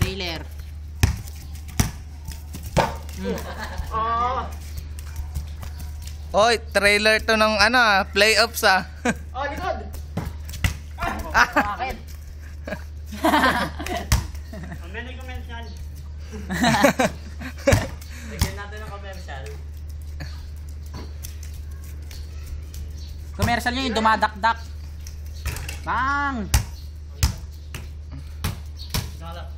Trailer. Oy, trailer to ng ano, playoffs ah. Oh, likod! Bakit? May commercial. Lagyan natin ng commercial. Commercial nyo yung dumadakdak. Bang! Galap.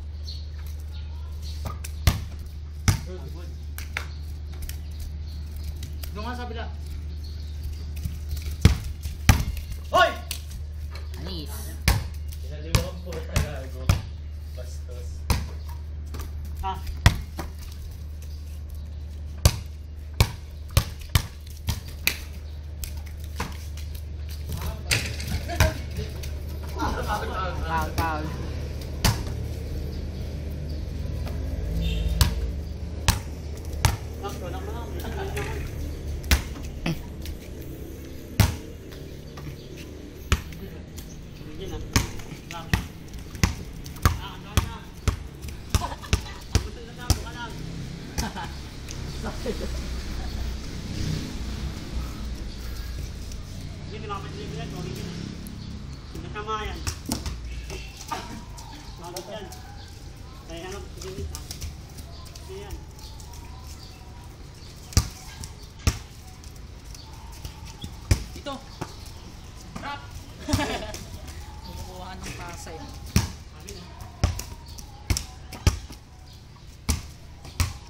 Doon nga sa bila. Hoy! Anis. Pinaliwag po tagago. Bastos. Ha? Foul, foul. Hindi pinapatilibilan ko. Hindi tama yan. Magot yan. Kaya ano, pagigit ha. Ayan. Ito. Drop. Kumukuha ng pasa yun.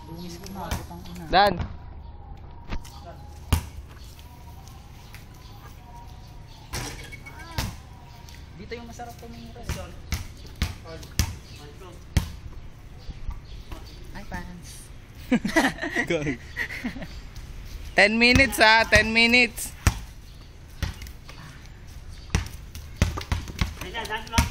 Bungis ko na. Putang ina. Dan. Dito yung masarap tumira. Ay, pants. 10 minutes ah, 10 minutes. Ayan, dance lang.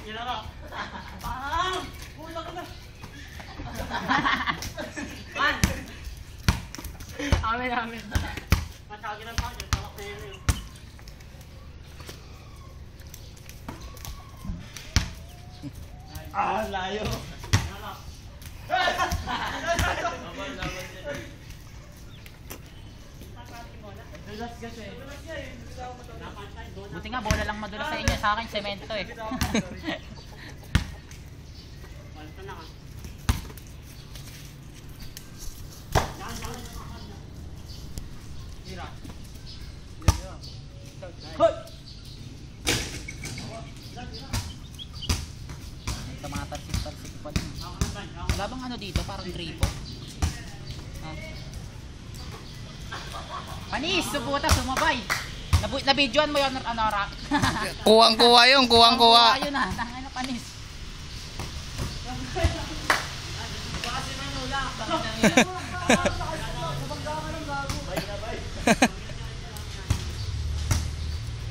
Yan ako. Pulo ka na. Man! Amin. Matawagin lang pa. Tawag na yun. Layo. Buti nga, bola lang madulas sa inyo. Sa akin, semento eh. Hoy! Tumatalsik pa din. Wala bang ano dito? Parang gripo. Panis! Subuta, sumabay! Nabidyoan mo yun, Anora? Kuwang-kuwa yun, kuwang-kuwa. Ayun na, tangay na panis.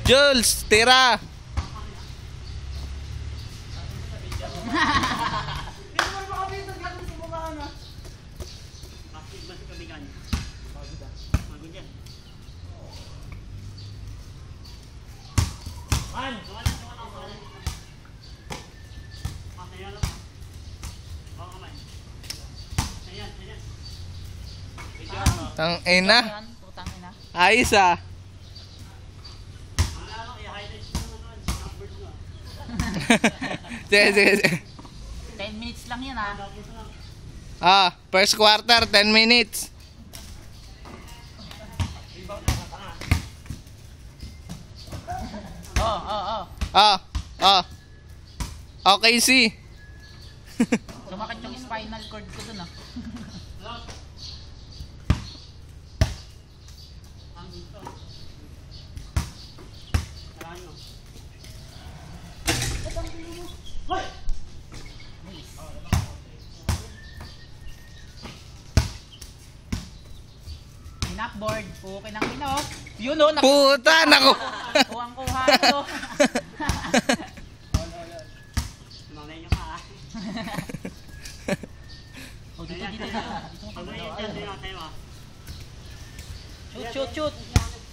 Jules, tira. Tang ina. Putang ina. Ayos ah. Sige. 10 minutes lang yan ah. Ah, first quarter, 10 minutes. Okay, see. Sumakit yung spinal cord ko dun ah. Knockboard, okay nang ino. Yun o, Puta, naku. kuhang-kuha ito. Shoot.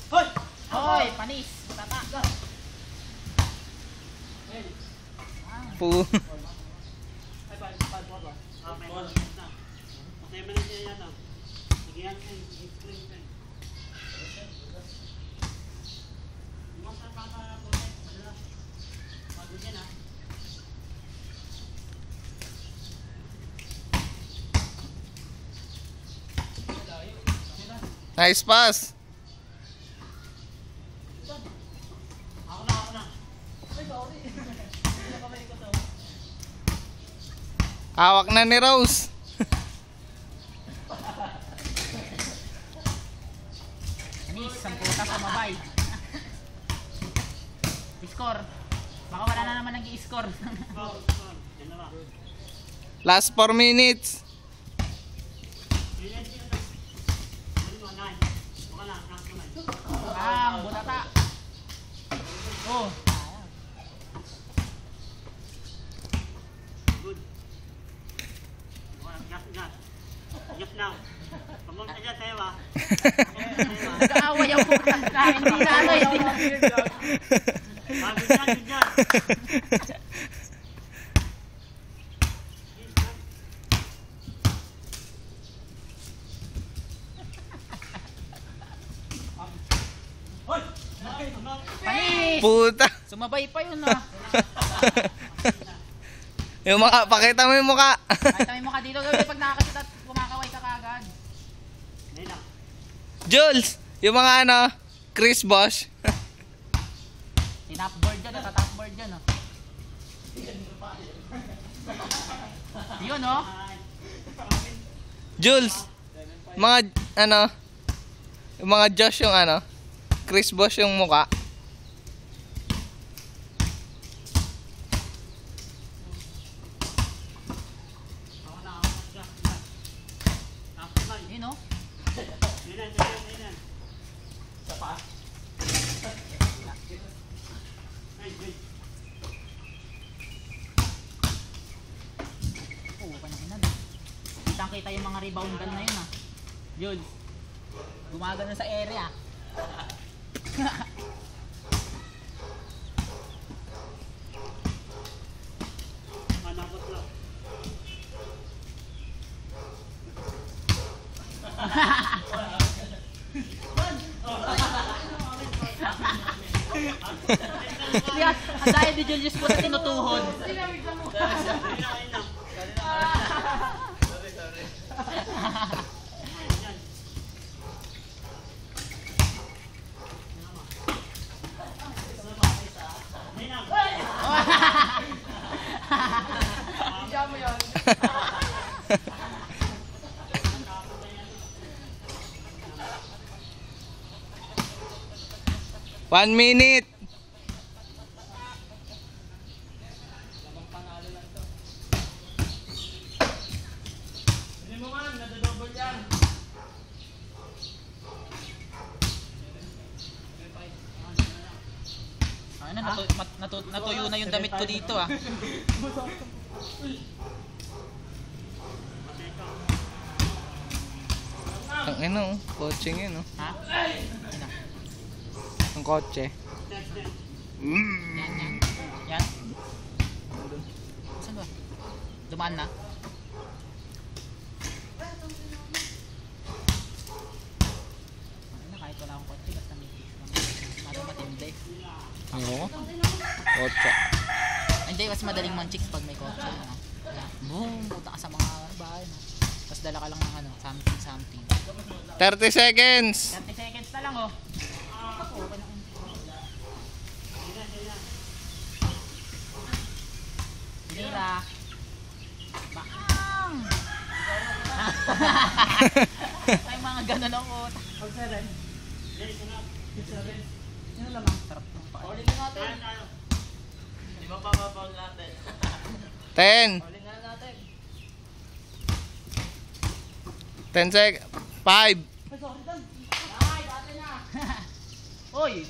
Hoy! Hoy, panis. Tata. Pu. Ay, pa. Okay, na. Okay, mali siya yan, oh. Sige yan, screen. Masa pa po, madala. Pagod yan, ah. Nice pass. Ako na. Hawak na ni Rose. Panis, samputa sa mabay. Score. Baka wala na naman nag-i-score. Yan na ba? Last 4 minutes. Bang, butata. Oh. Good. Gas now. Pamunta dyan sa'yo, ah. Nag-aaway ako. Hindi na ano, hindi na. Good dyan. Hoy! Panis. Puta. Sumabay pa yun ah. Yung mga, pakita mo yung mukha. Kahit mo ka dito gawin pag nakakasita at kumakaway ka kagad. Ngayon na. Jules, yung mga ano, Chris Bosh. Tinapboard dyan, natatapboard dyan oh. Yun oh. Jules, mga ano, yung mga Josh yung ano, Chris Bosh yung mukha. Yun oh. Yan. Oo, panahinan. Kitang-kita yung mga reboundan na yun ah. Yun. Gumagano sa area. Manabot lang. Kaya, ang dahil ni Julius po sa tinutuhod. One minute. Ano, natuyo na yung damit ko dito ah. Ang ino, coaching yun, no? Ha? Ano? Ang kotse. Yan. Saan ba? Dumaan na? Ano, kahit wala akong kotse, basta may fish lang. Parang matindi. Oo. Kotse. Hindi, mas madaling man-chicks pag may kotse. Ano? Yan. Boom! Punta ka sa mga bahay. No? Tapos dala ka lang ng ano, something. 30 seconds. 30 seconds na lang oh. Tira. Bang! Ay mga ganun ang utak. Pag-7. Sino lamang? Sarap ng paa. Pauling natin. Di ba papapaul natin? 10. Pauling na natin. 10 seconds. 5. Ay, sorry Dan. Ay, dati na. Uy!